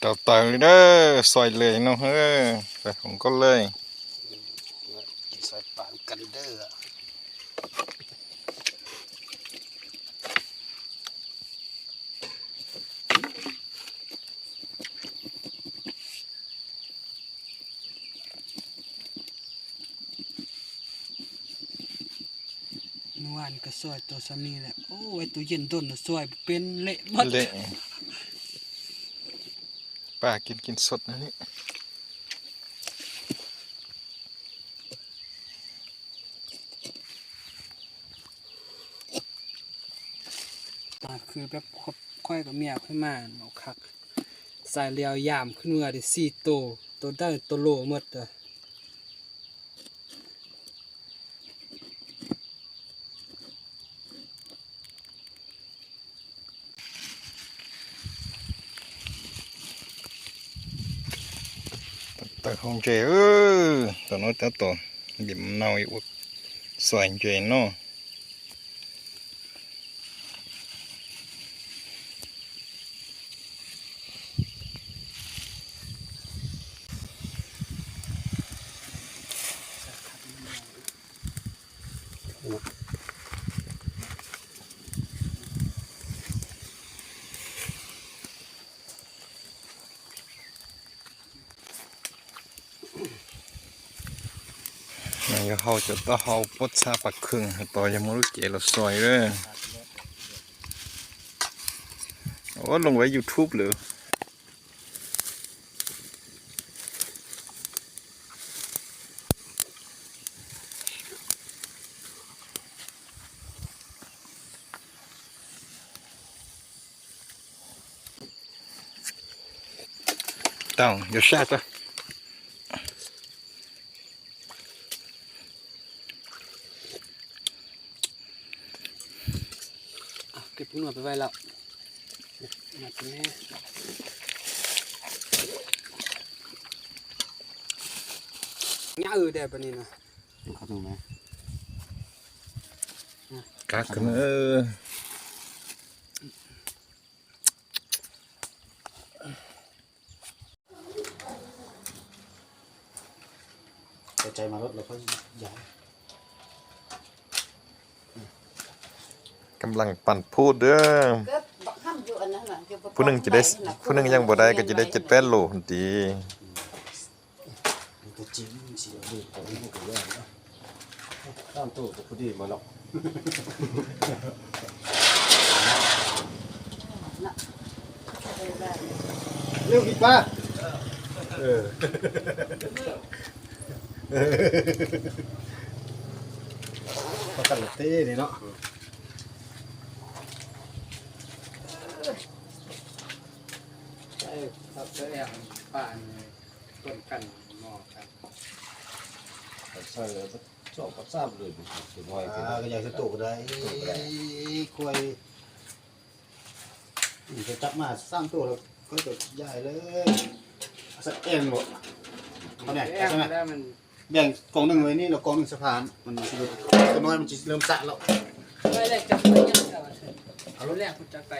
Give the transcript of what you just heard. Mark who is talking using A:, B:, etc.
A: เต่าเต่าเด้อซอยเลยเนาะเฮ้ยไปผมก็เลย
B: ซอยปานกันเด้อเมื่อวานก็ซอยตัวซ้ำนี่แหละโอ้ไอตัวเย็นต้นซอยเป็นเละหมด
A: เละป้ากินสดนะนี่
B: คือแบบค่อยกับเมียค่อยมาเอาคักสายเลียวยามขึ้นเมื่อได้4 ตัวได้ตัวโลหมดเลย
A: แต่ของเจตัวน้อยตัวบิ่มเน่าอีกสวยเจเนาะมันก็เขาจะต้องเขาปดชาปักครึ่งต่อยังไม่รู้เกี่ยวกับซอยเลยโอ้ลงไว้ YouTube หรือต้องเดี๋ยวแช่ตัว
B: เก็บหัวไปไว้แล้วมาตรงนี้ง่ายได้ปะนี่นะเขาดูไหม
A: กักกัน
C: ใจมารถเราก็ย้าย
A: กำลังปั่นพูดเด้อผู้หนึ่งจะได้ผู้หนึ่งยังบ่ได้ก็จะได้7-8 โลทันที
C: ตัวจริงสิดูตัวนี้ก็ยากนะตามตัวพอดีมาหรอกเร็วอีกป่ะพอกันเต้นี่เนาะ
B: ใช่ครับเสื้อแอบป่านต้นกันหมอกัน
C: ใช่แล้วชอบกับทราบเลยสวยก็อยากจะตกได้คุยจะจับมาสร้างตัวแล้วก็จะใหญ่เลยสักเอ็นหมดเขาเนี่ยใช่ไหมแบ่งกองหนึ่งไว้นี่แล้วกองหนึ่งสะพานมันตัวน้อยมันจะเริ่มสะแล้ว
B: ไม่เลยจับไปยังเอารถแรกคุณจับไป